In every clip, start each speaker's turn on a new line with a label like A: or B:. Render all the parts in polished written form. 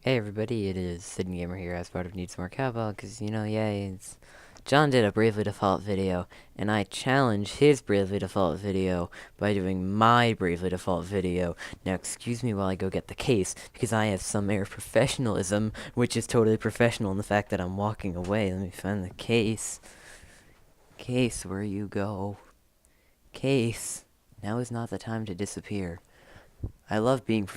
A: Hey everybody, it is Sydney Gamer here as part of Needs More Cowbell, because, yay, John did a Bravely Default video, and I challenged his Bravely Default video by doing my Bravely Default video. Now, excuse me while I go get the case, because I have some air of professionalism, which is totally professional in the fact that I'm walking away. Let me find the case. Case, where you go? Case, now is not the time to disappear. I love being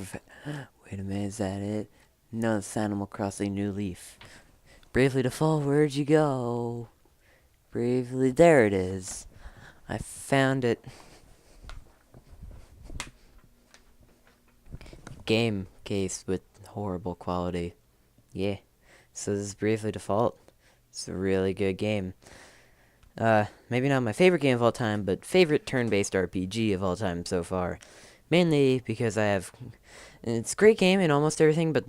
A: Wait a minute, is that it? No, it's Animal Crossing New Leaf. Bravely Default, where'd you go? Bravely, there it is. I found it. Game case with horrible quality. Yeah. So this is Bravely Default. It's a really good game. Maybe not my favorite game of all time, but favorite turn-based RPG of all time so far. Mainly because it's a great game in almost everything, but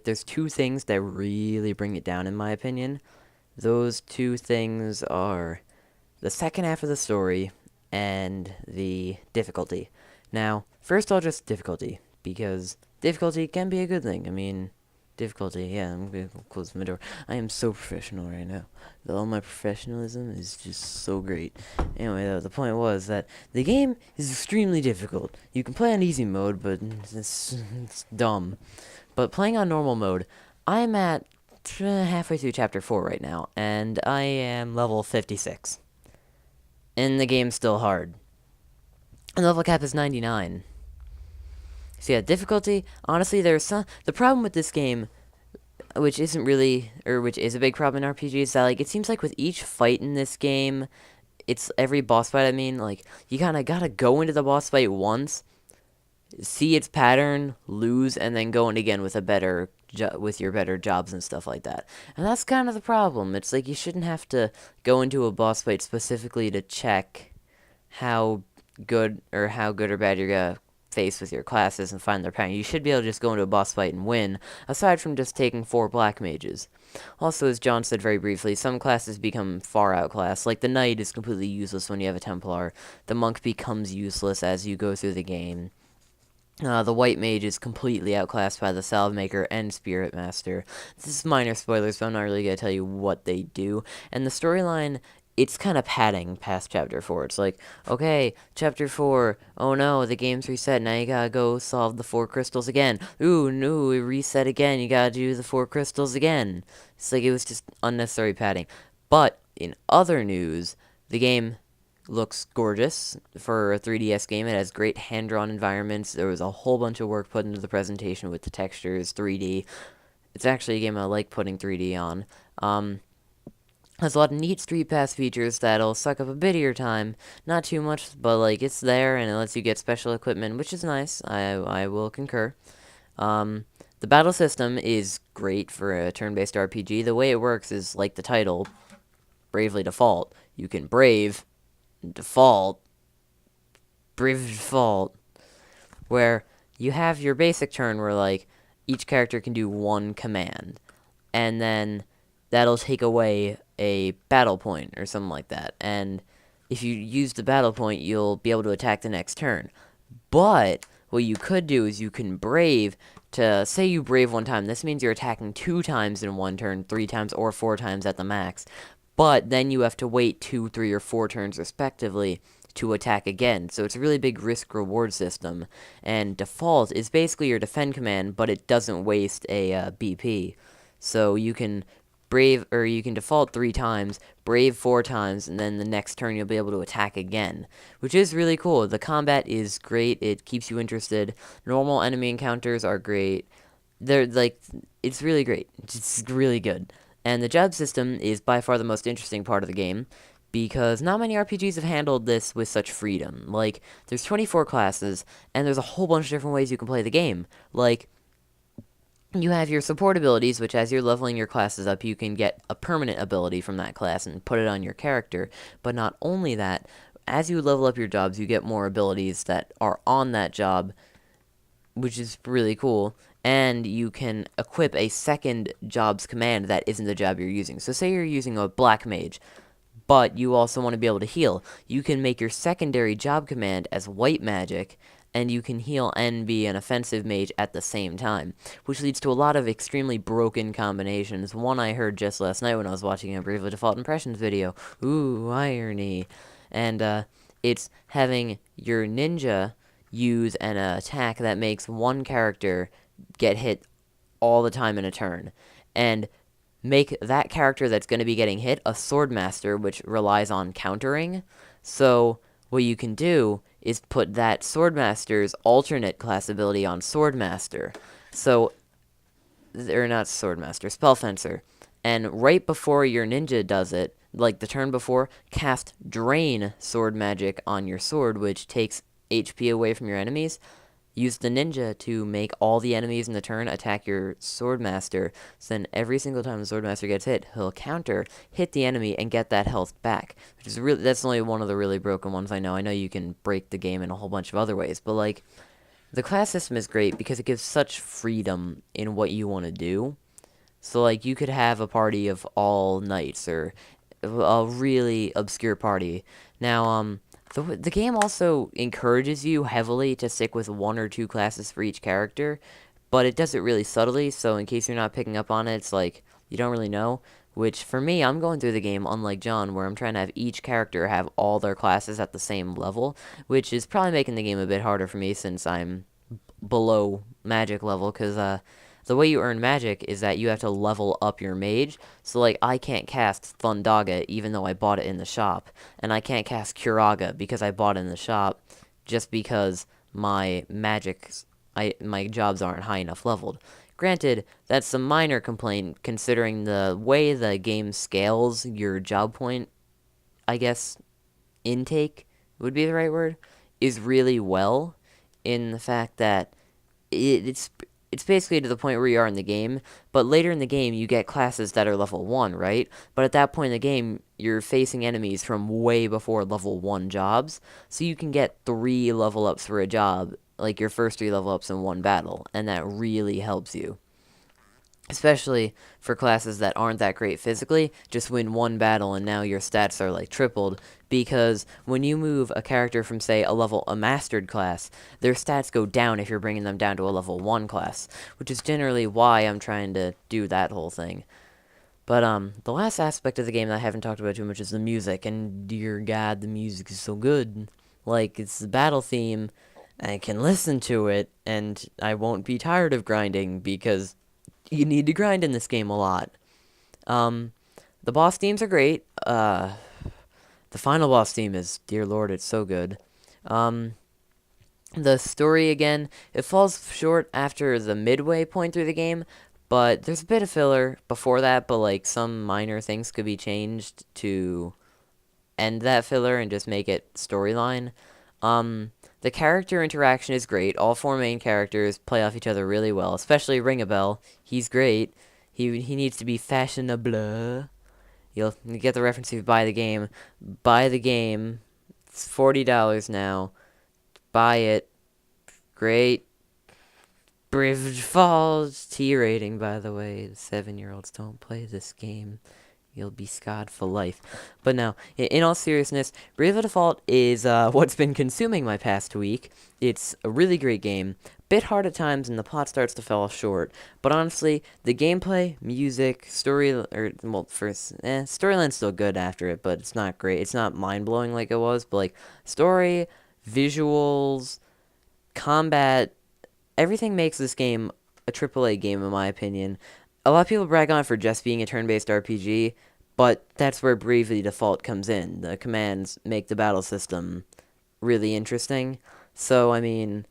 A: there's two things that really bring it down in my opinion. Those two things are the second half of the story and the difficulty. Now, first I'll just difficulty, because difficulty can be a good thing. I mean, difficulty, yeah, I'm gonna close my door. I am so professional right now. All my professionalism is just so great. Anyway, the point was that the game is extremely difficult. You can play on easy mode, but it's dumb. But playing on normal mode, I'm at halfway through chapter 4 right now, and I am level 56. And the game's still hard. And the level cap is 99. So yeah, difficulty, honestly, the problem with this game, which isn't really, or which is a big problem in RPGs, is that, like, it seems like with each fight in this game, it's every boss fight, I mean, like, you kinda gotta go into the boss fight once, see its pattern, lose, and then go in again with with your better jobs and stuff like that. And that's kind of the problem. It's like you shouldn't have to go into a boss fight specifically to check how how good or bad you're gonna face with your classes and find their pattern. You should be able to just go into a boss fight and win, aside from just taking 4 black mages. Also, as John said very briefly, some classes become far outclassed. Like the knight is completely useless when you have a Templar. The monk becomes useless as you go through the game. The white mage is completely outclassed by the salve maker and spirit master. This is minor spoilers, but I'm not really gonna tell you what they do. And the storyline, it's kind of padding past chapter 4. It's like, okay, chapter 4, oh no, the game's reset, now you gotta go solve the 4 crystals again. Ooh, no, it reset again, you gotta do the 4 crystals again. It's like it was just unnecessary padding. But, in other news, the game looks gorgeous for a 3DS game. It has great hand-drawn environments. There was a whole bunch of work put into the presentation with the textures, 3D. It's actually a game I like putting 3D on. Has a lot of neat Street Pass features that'll suck up a bit of your time. Not too much, but, like, it's there, and it lets you get special equipment, which is nice. I will concur. The battle system is great for a turn-based RPG. The way it works is, like the title, Bravely Default. You can brave, default, brave default, where you have your basic turn where, like, each character can do one command, and then that'll take away a battle point or something like that. And if you use the battle point, you'll be able to attack the next turn. But what you could do is you can brave to, say you brave one time. This means you're attacking 2 times in one turn, 3 times, or 4 times at the max. But then you have to wait 2, 3, or 4 turns respectively to attack again. So it's a really big risk-reward system. And default is basically your defend command, but it doesn't waste a BP. So you can you can default 3 times, brave 4 times, and then the next turn you'll be able to attack again, which is really cool. The combat is great. It keeps you interested. Normal enemy encounters are great. They're like, it's really great. It's really good. And the job system is by far the most interesting part of the game, because not many RPGs have handled this with such freedom. Like, there's 24 classes, and there's a whole bunch of different ways you can play the game. Like, you have your support abilities, which as you're leveling your classes up, you can get a permanent ability from that class and put it on your character. But not only that, as you level up your jobs, you get more abilities that are on that job, which is really cool. And you can equip a second job's command that isn't the job you're using. So say you're using a black mage, but you also want to be able to heal. You can make your secondary job command as white magic, and you can heal and be an offensive mage at the same time, which leads to a lot of extremely broken combinations. One I heard just last night when I was watching a Bravely Default Impressions video. Ooh, irony. And it's having your ninja use an attack that makes one character get hit all the time in a turn, and make that character that's going to be getting hit a Swordmaster, which relies on countering. So what you can do is put that Swordmaster's alternate class ability on Swordmaster. So, or not Swordmaster, Spellfencer. And right before your ninja does it, like the turn before, cast Drain Sword Magic on your sword, which takes HP away from your enemies. Use the ninja to make all the enemies in the turn attack your Swordmaster. So then every single time the Swordmaster gets hit, he'll counter, hit the enemy, and get that health back. Which is really, that's only one of the really broken ones I know. I know you can break the game in a whole bunch of other ways, but like, the class system is great because it gives such freedom in what you want to do. So like, you could have a party of all knights, or a really obscure party. Now, the game also encourages you heavily to stick with one or two classes for each character, but it does it really subtly, so in case you're not picking up on it, it's like, you don't really know. Which, for me, I'm going through the game unlike John, where I'm trying to have each character have all their classes at the same level, which is probably making the game a bit harder for me since I'm below magic level, because the way you earn magic is that you have to level up your mage. So, like, I can't cast Thundaga even though I bought it in the shop. And I can't cast Curaga because I bought it in the shop, just because my my jobs aren't high enough leveled. Granted, that's a minor complaint considering the way the game scales your job point, I guess, intake would be the right word, is really well, in the fact that it's basically to the point where you are in the game, but later in the game you get classes that are level 1, right? But at that point in the game, you're facing enemies from way before level 1 jobs, so you can get 3 level ups for a job, like your first 3 level ups in one battle, and that really helps you. Especially for classes that aren't that great physically, just win one battle and now your stats are like tripled, because when you move a character from, say, a mastered class, their stats go down if you're bringing them down to a level 1 class, which is generally why I'm trying to do that whole thing. But the last aspect of the game that I haven't talked about too much is the music, and dear God, the music is so good. Like, it's the battle theme, I can listen to it, and I won't be tired of grinding, because you need to grind in this game a lot. The boss themes are great. The final boss theme is, dear lord, it's so good. The story, again, it falls short after the midway point through the game, but there's a bit of filler before that, but like some minor things could be changed to end that filler and just make it storyline. The character interaction is great. All 4 main characters play off each other really well, especially Ringabel. He's great. He needs to be fashionable. You'll get the reference if you buy the game. Buy the game. It's $40 now. Buy it. Great. Bravely Falls T rating, by the way. 7-year-olds don't play this game. You'll be scarred for life. But now, in all seriousness, Bravely Default is what's been consuming my past week. It's a really great game. Bit hard at times, and the plot starts to fall short. But honestly, the gameplay, music, storyline's still good after it, but it's not great. It's not mind-blowing like it was, but like, story, visuals, combat, everything makes this game a AAA game in my opinion. A lot of people brag on it for just being a turn-based RPG, but that's where Bravely Default comes in. The commands make the battle system really interesting. So, I mean,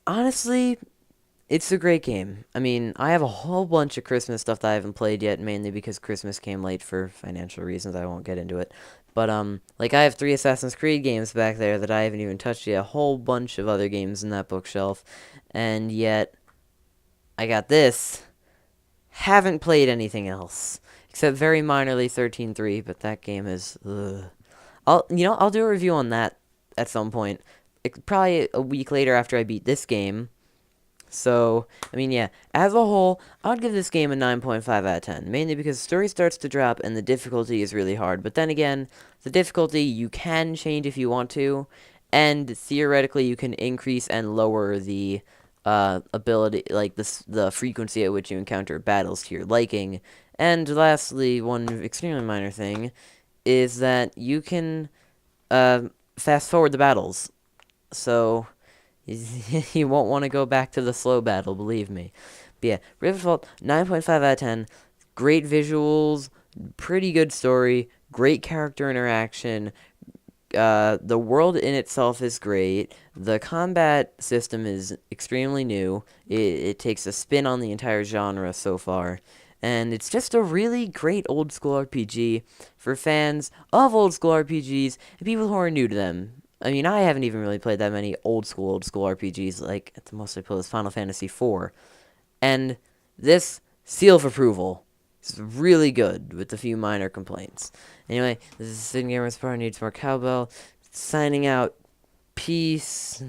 A: honestly, it's a great game. I mean, I have a whole bunch of Christmas stuff that I haven't played yet, mainly because Christmas came late for financial reasons. I won't get into it. But, like, I have 3 Assassin's Creed games back there that I haven't even touched yet. A whole bunch of other games in that bookshelf. And yet, I got this. Haven't played anything else. Except very minorly 13.3, but that game is, ugh. I'll do a review on that at some point. Probably a week later after I beat this game. So, I mean, yeah, as a whole, I would give this game a 9.5 out of 10, mainly because the story starts to drop and the difficulty is really hard. But then again, the difficulty you can change if you want to, and theoretically you can increase and lower the ability, like the frequency at which you encounter battles to your liking. And lastly, one extremely minor thing is that you can fast forward the battles, so you won't want to go back to the slow battle, believe me. But yeah, Rift Vault 9.5 out of 10. Great visuals, pretty good story, great character interaction. The world in itself is great. The combat system is extremely new. It takes a spin on the entire genre so far. And it's just a really great old school RPG for fans of old school RPGs and people who are new to them. I mean, I haven't even really played that many old school RPGs. Like, at the most I play is Final Fantasy IV. And this seal of approval is really good with a few minor complaints. Anyway, this is Sid Gamer's Part Needs More Cowbell. Signing out. Peace.